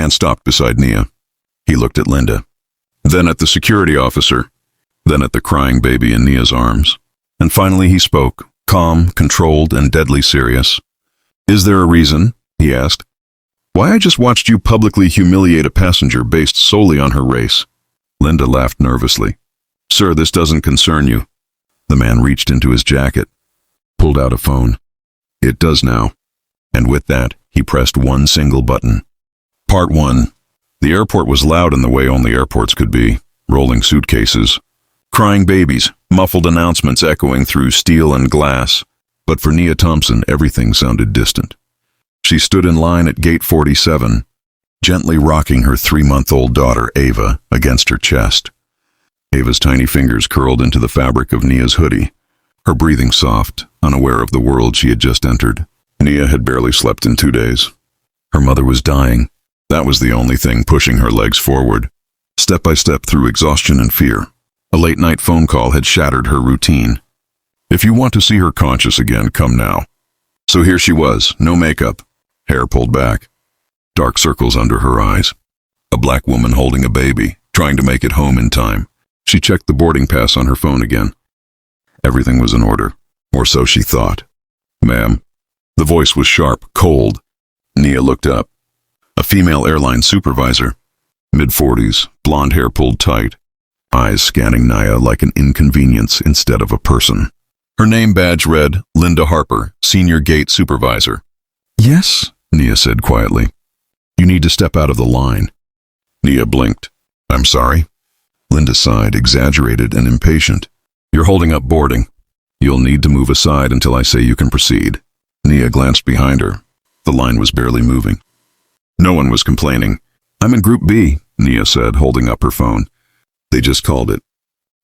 man stopped beside Nia. He looked at Linda, then at the security officer, then at the crying baby in Nia's arms. And finally he spoke, calm, controlled, and deadly serious. "Is there a reason?" he asked. "Why I just watched you publicly humiliate a passenger based solely on her race?" Linda laughed nervously. "Sir, this doesn't concern you." The man reached into his jacket, pulled out a phone. "It does now." And with that, he pressed one single button. Part 1. The airport was loud in the way only airports could be. Rolling suitcases, crying babies, muffled announcements echoing through steel and glass. But for Nia Thompson, everything sounded distant. She stood in line at gate 47, gently rocking her 3-month-old daughter, Ava, against her chest. Ava's tiny fingers curled into the fabric of Nia's hoodie, her breathing soft, unaware of the world she had just entered. Nia had barely slept in 2 days. Her mother was dying. That was the only thing pushing her legs forward, step by step through exhaustion and fear. A late-night phone call had shattered her routine. If you want to see her conscious again, come now. So here she was, no makeup, hair pulled back, dark circles under her eyes. A black woman holding a baby, trying to make it home in time. She checked the boarding pass on her phone again. Everything was in order, or so she thought. "Ma'am." The voice was sharp, cold. Nia looked up. A female airline supervisor, mid-40s, blonde hair pulled tight, eyes scanning Nia like an inconvenience instead of a person. Her name badge read, Linda Harper, Senior Gate Supervisor. "Yes," Nia said quietly. "You need to step out of the line." Nia blinked. "I'm sorry." Linda sighed, exaggerated and impatient. "You're holding up boarding. You'll need to move aside until I say you can proceed." Nia glanced behind her. The line was barely moving. No one was complaining. "I'm in Group B," Nia said, holding up her phone. "They just called it."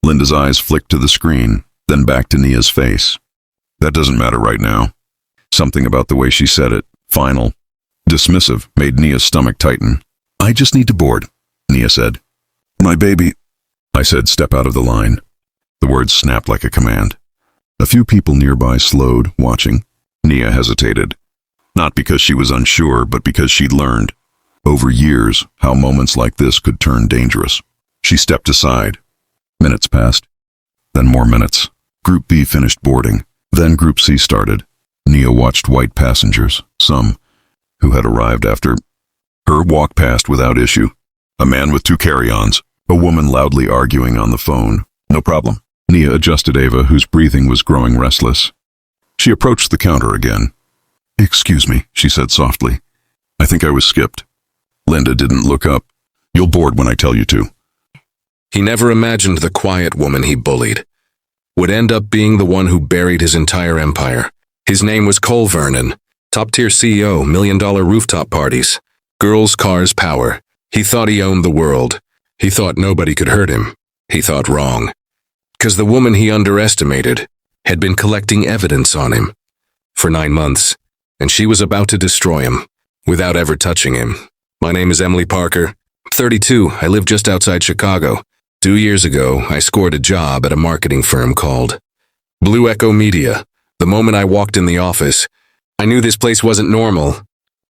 Linda's eyes flicked to the screen, then back to Nia's face. "That doesn't matter right now." Something about the way she said it, final, dismissive, made Nia's stomach tighten. "I just need to board," Nia said. "My baby." I said, "Step out of the line." The words snapped like a command. A few people nearby slowed, watching. Nia hesitated. Not because she was unsure, but because she'd learned, over years, how moments like this could turn dangerous. She stepped aside. Minutes passed. Then more minutes. Group B finished boarding. Then Group C started. Nia watched white passengers, some who had arrived after her, walk past without issue. A man with 2 carry-ons. A woman loudly arguing on the phone. "No problem." Nia adjusted Ava, whose breathing was growing restless. She approached the counter again. "Excuse me," she said softly. "I think I was skipped." Linda didn't look up. "You'll board when I tell you to." He never imagined the quiet woman he bullied would end up being the one who buried his entire empire. His name was Cole Vernon, top-tier CEO, million-dollar rooftop parties, girls, cars, power. He thought he owned the world. He thought nobody could hurt him. He thought wrong. Because the woman he underestimated had been collecting evidence on him for 9 months, and she was about to destroy him without ever touching him. "My name is Emily Parker. I'm 32. I live just outside Chicago. 2 years ago, I scored a job at a marketing firm called Blue Echo Media. The moment I walked in the office, I knew this place wasn't normal.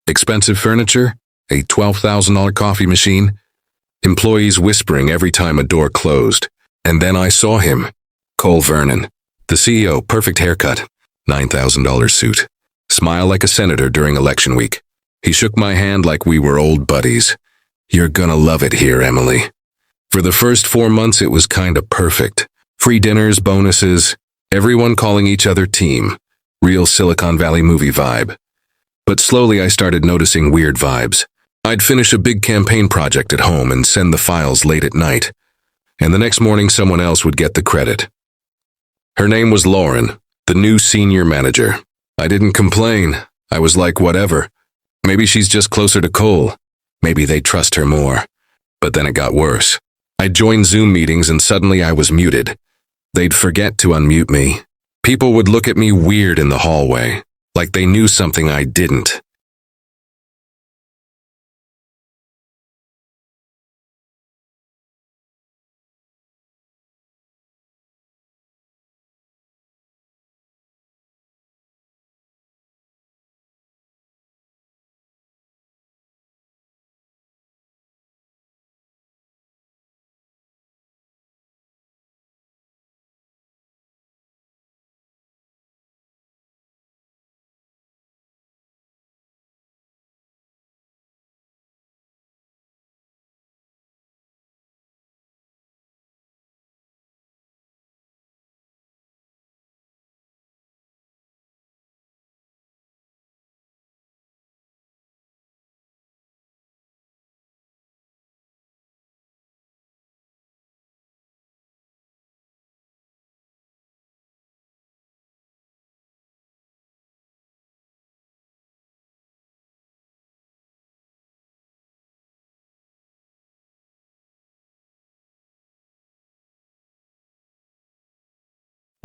Expensive furniture, a $12,000 coffee machine, employees whispering every time a door closed. And then I saw him, Cole Vernon, the CEO, perfect haircut, $9,000 suit, smile like a senator during election week. He shook my hand like we were old buddies. "You're gonna love it here, Emily." For the first 4 months, it was kinda perfect. Free dinners, bonuses, everyone calling each other team. Real Silicon Valley movie vibe. But slowly I started noticing weird vibes. I'd finish a big campaign project at home and send the files late at night, and the next morning someone else would get the credit. Her name was Lauren, the new senior manager. I didn't complain. I was like, whatever. Maybe she's just closer to Cole. Maybe they trust her more. But then it got worse. I'd join Zoom meetings and suddenly I was muted. They'd forget to unmute me. People would look at me weird in the hallway, like they knew something I didn't.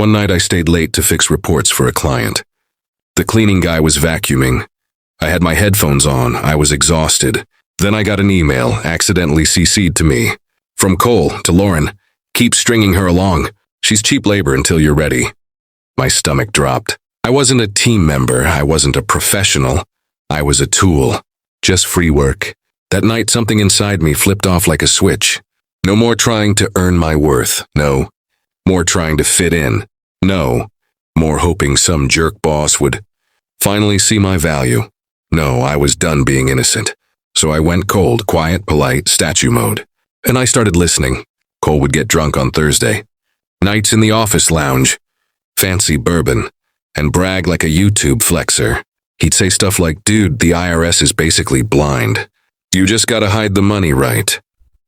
One night I stayed late to fix reports for a client. The cleaning guy was vacuuming. I had my headphones on. I was exhausted. Then I got an email, accidentally CC'd to me. From Cole to Lauren. Keep stringing her along. She's cheap labor until you're ready. My stomach dropped. I wasn't a team member. I wasn't a professional. I was a tool. Just free work. That night, something inside me flipped off like a switch. No more trying to earn my worth. No. More trying to fit in. No. More hoping some jerk boss would finally see my value. No, I was done being innocent. So I went cold, quiet, polite, statue mode. And I started listening. Cole would get drunk on Thursday. Nights in the office lounge. Fancy bourbon. And brag like a YouTube flexer. He'd say stuff like, dude, the IRS is basically blind. You just gotta hide the money right.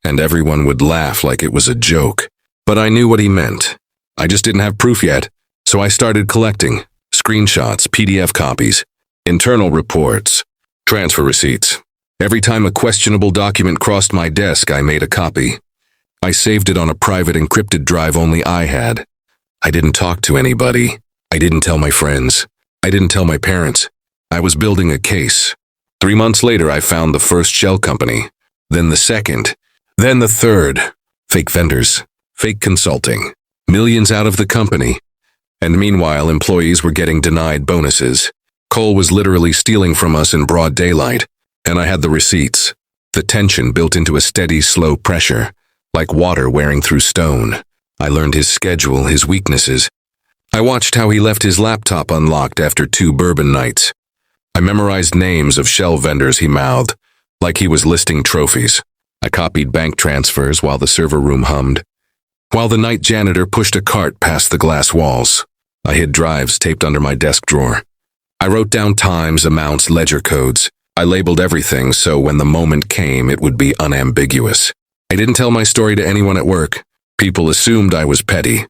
And everyone would laugh like it was a joke. But I knew what he meant. I just didn't have proof yet, so I started collecting. Screenshots, PDF copies, internal reports, transfer receipts. Every time a questionable document crossed my desk, I made a copy. I saved it on a private encrypted drive only I had. I didn't talk to anybody. I didn't tell my friends. I didn't tell my parents. I was building a case. 3 months later, I found the first shell company, then the second, then the third. Fake vendors, fake consulting, millions out of the company. And meanwhile, employees were getting denied bonuses. Cole was literally stealing from us in broad daylight, and I had the receipts. The tension built into a steady, slow pressure, like water wearing through stone. I learned his schedule, his weaknesses. I watched how he left his laptop unlocked after 2 bourbon nights. I memorized names of shell vendors he mouthed, like he was listing trophies. I copied bank transfers while the server room hummed. While the night janitor pushed a cart past the glass walls, I hid drives taped under my desk drawer. I wrote down times, amounts, ledger codes. I labeled everything so when the moment came, it would be unambiguous. I didn't tell my story to anyone at work. People assumed I was petty,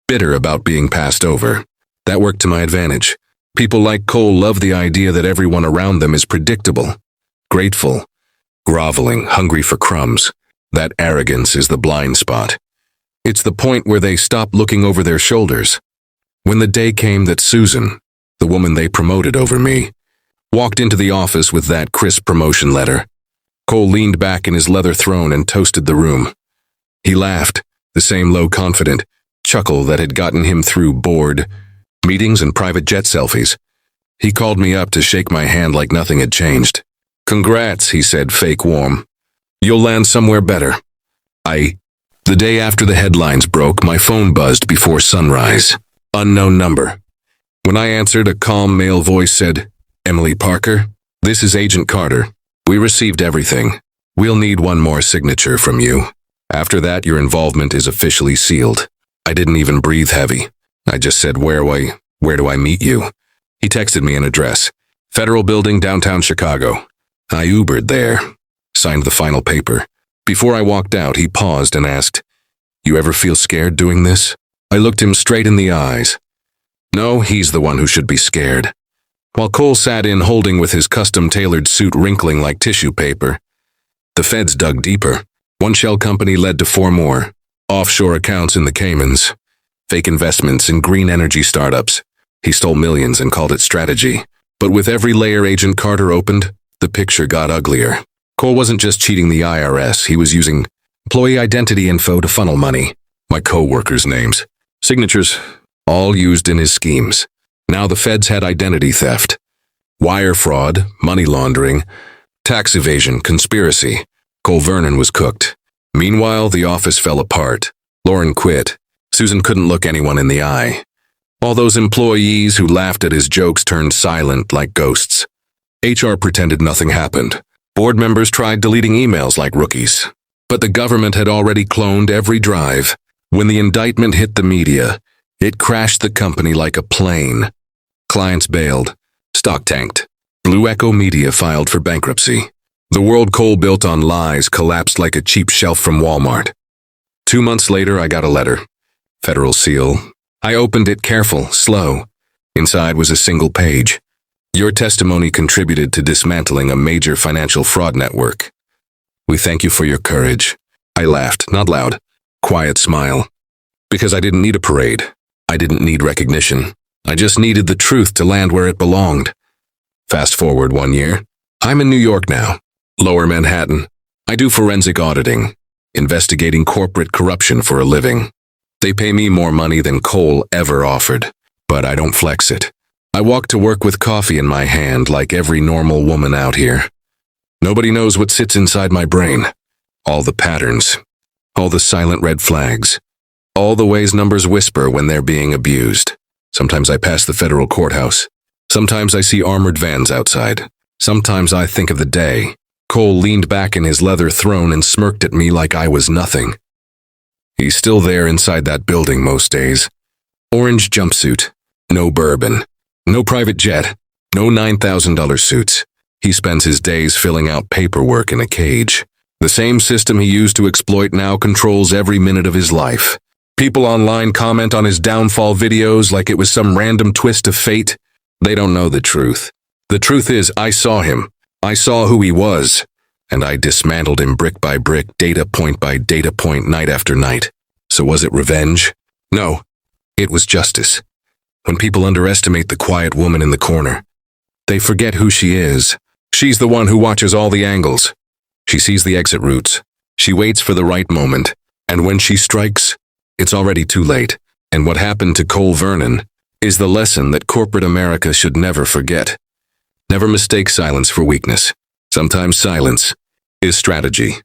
bitter about being passed over. That worked to my advantage. People like Cole love the idea that everyone around them is predictable, grateful, groveling, hungry for crumbs. That arrogance is the blind spot. It's the point where they stop looking over their shoulders. When the day came that Susan, the woman they promoted over me, walked into the office with that crisp promotion letter, Cole leaned back in his leather throne and toasted the room. He laughed, the same low, confident chuckle that had gotten him through board meetings and private jet selfies. He called me up to shake my hand like nothing had changed. Congrats, he said, fake warm. You'll land somewhere better. The day after the headlines broke, my phone buzzed before sunrise. Unknown number. When I answered, a calm male voice said, Emily Parker, this is Agent Carter. We received everything. We'll need one more signature from you. After that, your involvement is officially sealed. I didn't even breathe heavy. I just said, where do I meet you? He texted me an address. Federal Building, downtown Chicago. I Ubered there. Signed the final paper. Before I walked out, he paused and asked, you ever feel scared doing this? I looked him straight in the eyes. No, he's the one who should be scared. While Cole sat in holding with his custom-tailored suit wrinkling like tissue paper, the feds dug deeper. One shell company led to 4 more. Offshore accounts in the Caymans. Fake investments in green energy startups. He stole millions and called it strategy. But with every layer Agent Carter opened, the picture got uglier. Cole wasn't just cheating the IRS, he was using employee identity info to funnel money. My co-workers' names. Signatures, all used in his schemes. Now the feds had identity theft. Wire fraud, money laundering, tax evasion, conspiracy. Cole Vernon was cooked. Meanwhile, the office fell apart. Lauren quit. Susan couldn't look anyone in the eye. All those employees who laughed at his jokes turned silent like ghosts. HR pretended nothing happened. Board members tried deleting emails like rookies. But the government had already cloned every drive. When the indictment hit the media, it crashed the company like a plane. Clients bailed. Stock tanked. Blue Echo Media filed for bankruptcy. The world Cole built on lies collapsed like a cheap shelf from Walmart. 2 months later, I got a letter. Federal seal. I opened it careful, slow. Inside was a single page. Your testimony contributed to dismantling a major financial fraud network. We thank you for your courage. I laughed, not loud. Quiet smile. Because I didn't need a parade. I didn't need recognition. I just needed the truth to land where it belonged. Fast forward 1 year. I'm in New York now, Lower Manhattan. I do forensic auditing, investigating corporate corruption for a living. They pay me more money than Cole ever offered, but I don't flex it. I walk to work with coffee in my hand like every normal woman out here. Nobody knows what sits inside my brain. All the patterns, all the silent red flags, all the ways numbers whisper when they're being abused. Sometimes I pass the federal courthouse. Sometimes I see armored vans outside. Sometimes I think of the day Cole leaned back in his leather throne and smirked at me like I was nothing. He's still there inside that building most days. Orange jumpsuit, no bourbon, no private jet, no $9,000 suits. He spends his days filling out paperwork in a cage. The same system he used to exploit now controls every minute of his life. People online comment on his downfall videos like it was some random twist of fate. They don't know the truth. The truth is, I saw him. I saw who he was. And I dismantled him brick by brick, data point by data point, night after night. So was it revenge? No, it was justice. When people underestimate the quiet woman in the corner, they forget who she is. She's the one who watches all the angles. She sees the exit routes. She waits for the right moment. And when she strikes, it's already too late. And what happened to Cole Vernon is the lesson that corporate America should never forget. Never mistake silence for weakness. Sometimes silence is strategy.